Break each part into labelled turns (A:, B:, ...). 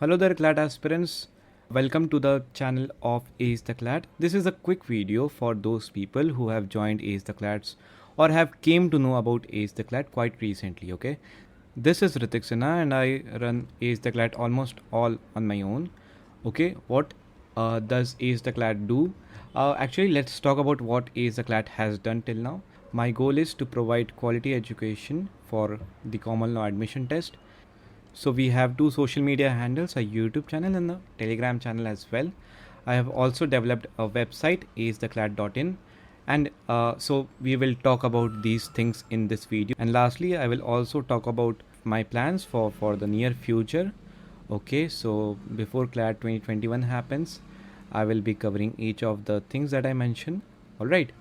A: Hello there, CLAT aspirants. Welcome to the channel of Ace the CLAT. This is a quick video for those people who have joined Ace the CLATs or have came to know about Ace the CLAT quite recently. Okay, this is Ritik Sinha and I run Ace the CLAT almost all on my own. Okay, what does Ace the CLAT do? Actually, let's talk about what Ace the CLAT has done till now. My goal is to provide quality education for the common law admission test. So we have two social media handles, a YouTube channel and a Telegram channel as well. I have also developed a website, acetheclad.in, and so we will talk about these things in this video. And lastly, I will also talk about my plans for the near future. Okay, so before CLAD 2021 happens, I will be covering each of the things that I mentioned. All right.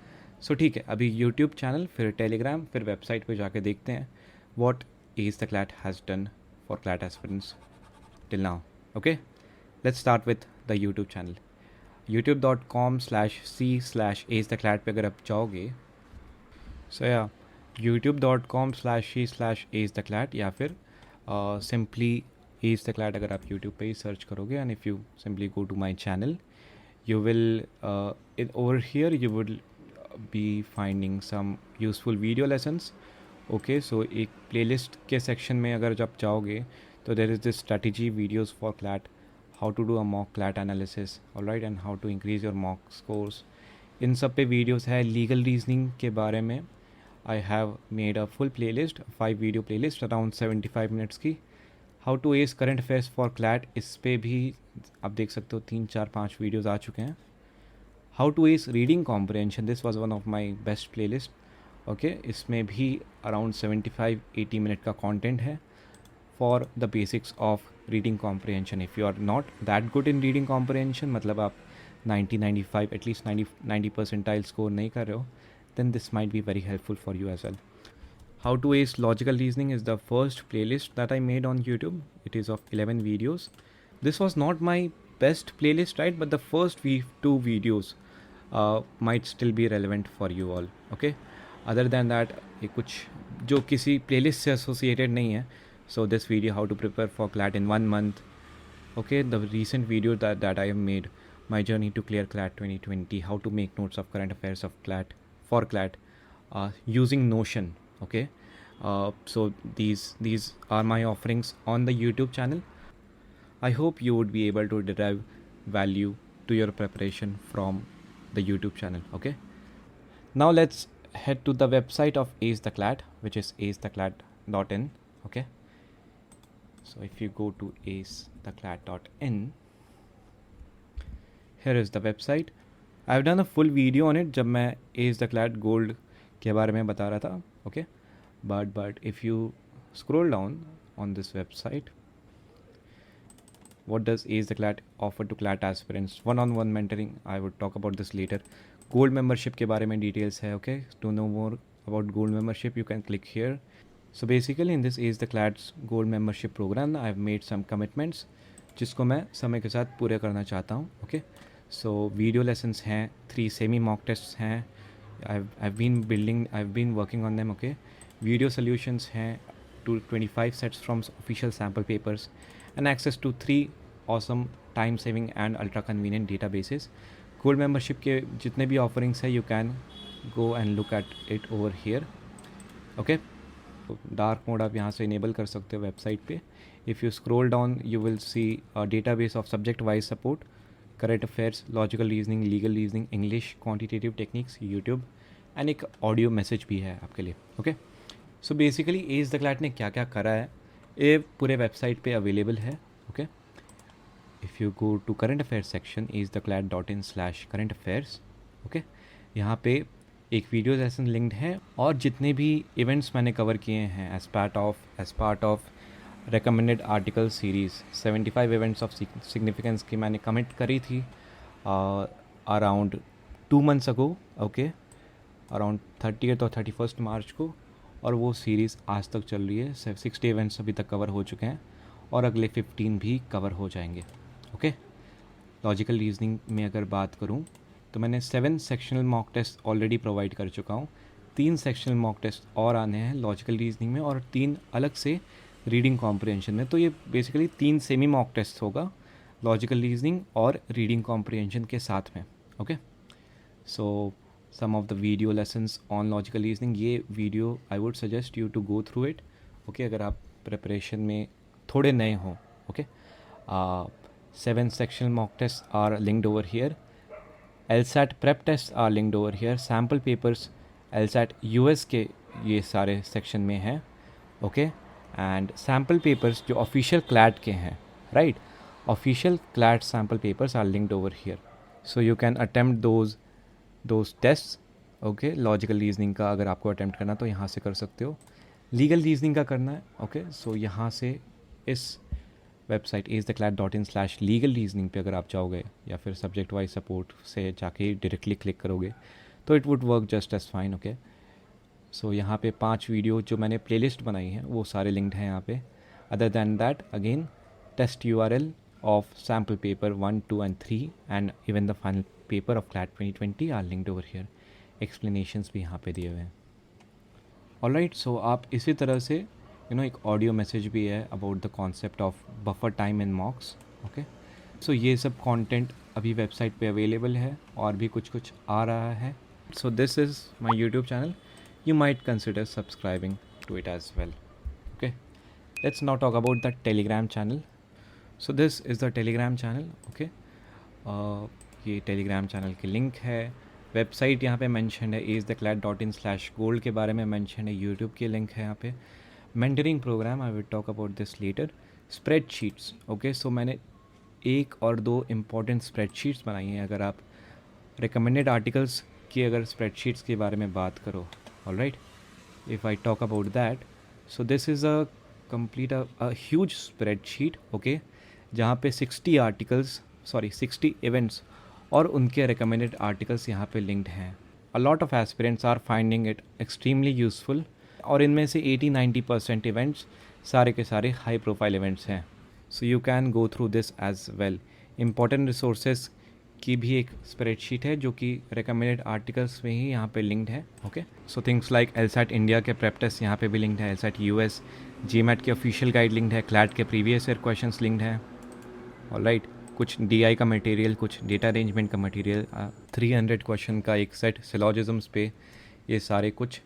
A: So ठीक है, अभी YouTube channel, फिर Telegram, फिर website पे जाके देखते हैं what Ace the CLAT has done for CLAT aspirants till now. Okay, let's start with the YouTube channel. youtube.com/c/acetheclat पे अगर आप जाओगे, so yeah, youtube.com/c/acetheclat या फिर simply Ace the CLAT अगर आप YouTube पे ही सर्च करोगे, and if you simply go to my channel, you will over here you will be finding some useful video lessons. Okay, so एक playlist के section में अगर जब जाओगे तो there is this strategy videos for CLAT, how to do a mock CLAT analysis, alright, and how to increase your mock scores. इन सब पे वीडियोस है. लीगल रीजनिंग के बारे में I have made a full playlist, 5 video playlist around 75 minutes की. How to ace current affairs for CLAT, इस पे भी आप देख सकते हो 3-4-5 वीडियोज़ आ चुके हैं. How to ace reading comprehension, this was one of my best playlist. Okay, इसमें भी अराउंड 75-80 मिनट का कंटेंट है for the basics of reading comprehension. If you are not that good in reading comprehension, मतलब आप 90-95 at least 90 percentile score नहीं कर रहे हो, then this might be very helpful for you as well. How to ace logical reasoning is the first playlist that I made on YouTube. It is of 11 videos. This was not my best playlist, right? But the first 2 videos might still be relevant for you all. Okay. Other than that, ये कुछ जो किसी playlist से associated नहीं है. So this video, how to prepare for CLAT in 1 month. Okay, the recent video that I have made, my journey to clear CLAT 2020, how to make notes of current affairs of CLAT for CLAT using Notion. Okay, so these are my offerings on the YouTube channel. I hope you would be able to derive value to your preparation from the YouTube channel. Okay, now let's head to the website of Ace the CLAT, which is acetheclat.in. Okay, so if you go to acetheclat.in, here is the website. I have done a full video on it जब मैं Ace the CLAT Gold के बारे में बता रहा था. Okay, but if you scroll down on this website, what does Ace the CLAT offer to CLAT aspirants? One-on-one mentoring, I would talk about this later. Gold membership के बारे में details है. Okay, to know more about gold membership, you can click here. So basically in this Ace the CLAT's gold membership program, I have made some commitments जिसको मैं समय के साथ पूरे करना चाहता हूँ. Okay, so video lessons हैं, 3 semi mock tests हैं. I've been working on them. Okay, video solutions हैं to 25 sets from official sample papers, and access to 3 awesome time saving and ultra convenient databases. Gold membership के जितने भी offerings है, you can go and look at it over here. Okay, dark mode आप यहाँ से enable कर सकते हो वेबसाइट पे. If you scroll down you will see a database of subject wise support, current affairs, logical reasoning, legal reasoning, English, quantitative techniques, YouTube, and एक audio message भी है आपके लिए. Okay, so basically as the CLAT ने क्या क्या करा है ये पूरे वेबसाइट पे अवेलेबल है. Okay, if you go to current affairs section, acetheclat.in/current affairs. Okay, यहाँ पे एक वीडियो लेसन लिंक्ड है और जितने भी इवेंट्स मैंने कवर किए हैं as part of recommended article series, 75 events of significance की मैंने कमिट करी थी around 2 months ago. Okay, around 30th और 31st मार्च को, और वो सीरीज़ आज तक चल रही है. 60 इवेंट्स अभी तक कवर हो चुके हैं और अगले 15 भी कवर हो जाएंगे. ओके, लॉजिकल रीजनिंग में अगर बात करूँ तो मैंने 7 sectional mock test already provide कर चुका हूँ. 3 सेक्शनल मॉक टेस्ट और आने हैं लॉजिकल रीजनिंग में और 3 अलग से रीडिंग कॉम्प्रिहेंशन में। तो ये बेसिकली 3 सेमी मॉक टेस्ट होगा लॉजिकल रीजनिंग और रीडिंग कॉम्प्रिहेंशन के साथ में। Okay, so some of the video lessons on logical reasoning, ये video I would suggest you to go through it. Okay, अगर आप प्रिपरेशन में थोड़े नए हों। Okay, 7 sectional mock tests are linked over here. LSAT prep tests are linked over here. Sample papers LSAT US के ये सारे सेक्शन में हैं। ओके, एंड सैम्पल पेपर्स जो ऑफिशियल क्लैट के हैं, right, official CLAT sample papers are linked over here, so you can attempt those test. Okay, logical reasoning का अगर आपको अटेम्प्ट करना तो यहाँ से कर सकते हो, लीगल रीजनिंग का करना है। ओके, सो यहाँ से इस वेबसाइट aceclat.in/legal reasoning पे अगर आप जाओगे या फिर सब्जेक्ट वाइज सपोर्ट से जाके डायरेक्टली क्लिक करोगे तो it would work just as fine. Okay, so यहाँ पे 5 वीडियो जो मैंने प्लेलिस्ट बनाई है वो सारे लिंक्ड हैं यहाँ पे। Other than that again test URL of sample paper 1, 2 and 3 and even the final paper of CLAT 2020 are linked over here. Explanations भी यहाँ पे दिए हुए हैं। ऑलराइट, सो आप इसी तरह से एक ऑडियो मैसेज भी है about the concept of buffer time in mocks. Okay, so ये सब कंटेंट अभी वेबसाइट पे अवेलेबल है और भी कुछ आ रहा है। So this is my YouTube channel, you might consider subscribing to it as well. Okay, let's now talk about the Telegram channel. So this is the Telegram channel. Okay, ये Telegram channel की link है। Website यहाँ पे mention है aceclat.in/gold के बारे में mention है। यूट्यूब की लिंक है यहाँ पे। Mentoring programme, I will talk about this letter. Spreadsheets, okay, so मैंने 1 और 2 इम्पॉर्टेंट स्प्रेडशीट्स बनाई हैं। अगर आप रिकमेंडेड आर्टिकल्स की अगर स्प्रेडशीट्स के बारे में बात करो, all right, if I talk about that, so this is a complete a huge spreadsheet, okay, जहाँ पे 60 events और उनके recommended articles यहाँ पे linked हैं। A lot of aspirants are finding it extremely useful और इनमें से 80-90% events सारे के सारे high profile events हैं। So you can go through this as well. Important resources की भी एक स्प्रेडशीट है जो कि रिकमेंडेड आर्टिकल्स में ही यहाँ पे लिंक्ड है। Okay, so things like LSAT India के प्रेप टेस्ट यहाँ पे भी लिंक्ड है, LSAT US, GMAT के ऑफिशियल गाइड लिंक्ड है, CLAT के प्रीवियस ईयर क्वेश्चंस लिंक्ड हैं। ऑलराइट, कुछ DI का मटेरियल, कुछ डेटा अरेंजमेंट का मटेरियल, 300 क्वेश्चन का एक सेट सिलॉजिज्म्स पे, ये सारे कुछ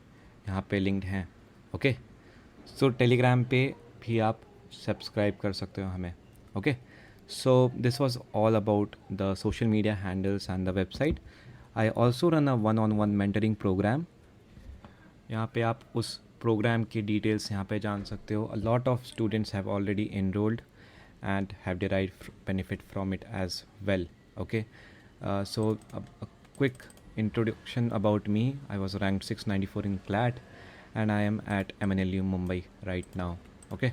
A: यहाँ पे लिंक्ड हैं। ओके, सो टेलीग्राम पे भी आप सब्सक्राइब कर सकते हो हमें। Okay, so this was all about the social media handles and the website. I also run a one-on-one mentoring program. यहाँ पे आप उस प्रोग्राम की डिटेल्स यहाँ पे जान सकते हो। A lot of students have already enrolled and have derived benefit from it as well. Okay, so a quick introduction about me. I was ranked 694 in CLAT and I am at MNLU Mumbai right now. Okay,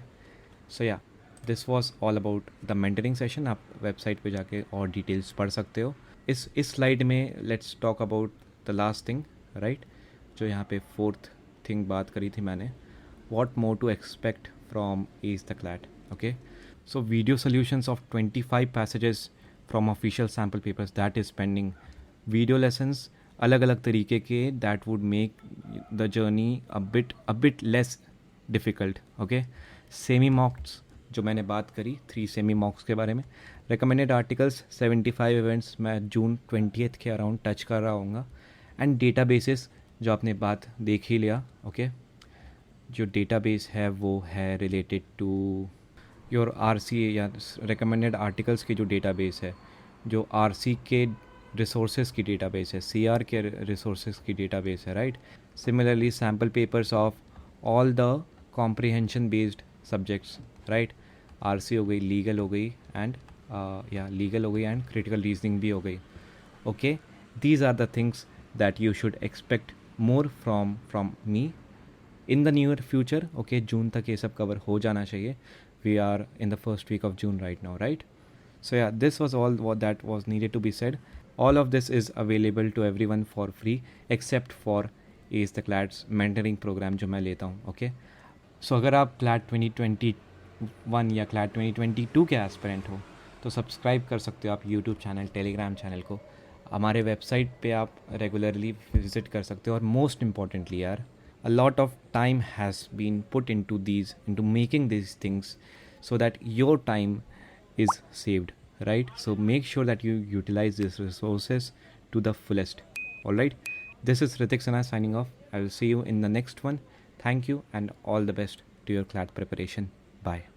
A: so yeah, this was all about the mentoring session. आप website पे जाके और details पढ़ सकते हो। इस slide में let's talk about the last thing, right, जो यहाँ पे 4th थिंग बात करी थी मैंने, what more to expect from as the CLAT. Okay, so video solutions of 25 passages from official sample papers that is pending. Video lessons अलग अलग तरीके के, that would make the journey a bit less difficult. Okay, semi mocks जो मैंने बात करी 3 semi मॉक्स के बारे में, रिकमेंडेड आर्टिकल्स 75 इवेंट्स मैं जून 20 के अराउंड टच कर रहा हूँगा, एंड डेटाबेसेस जो आपने बात देख ही लिया। ओके, जो डेटाबेस है वो है रिलेटेड टू योर RC या रिकमेंडेड आर्टिकल्स की जो डेटाबेस है, जो RC के रिसोर्सेज की डेटाबेस है, CR के रिसोर्सेज की डेटाबेस है, right. Similarly sample papers of all the comprehension based subjects, right, RC हो गई, लीगल हो गई एंड लीगल हो गई एंड क्रिटिकल रीजनिंग भी हो गई। Okay, these are the things that you should expect more from me in the near future. Okay, June तक ये सब कवर हो जाना चाहिए। We are in the first week of June right now, right. So yeah, this was all what that was needed to be said. All of this is available to everyone for free except for Ace the CLAT's mentoring program जो मैं लेता हूँ। Okay, सो अगर आप CLAT 2021 या CLAT 2022 के aspirant हो तो सब्सक्राइब कर सकते हो आप यूट्यूब चैनल, टेलीग्राम चैनल को। हमारे वेबसाइट पे आप रेगुलरली विजिट कर सकते हो। और मोस्ट इम्पॉर्टेंटली यार, a lot of time has been put into making these things so that your time is saved, right? So make sure that you utilize these resources to the fullest. All right, this is Ritik Sinha signing off. I will see you in the next one. Thank you and all the best to your CLAT preparation. Bye.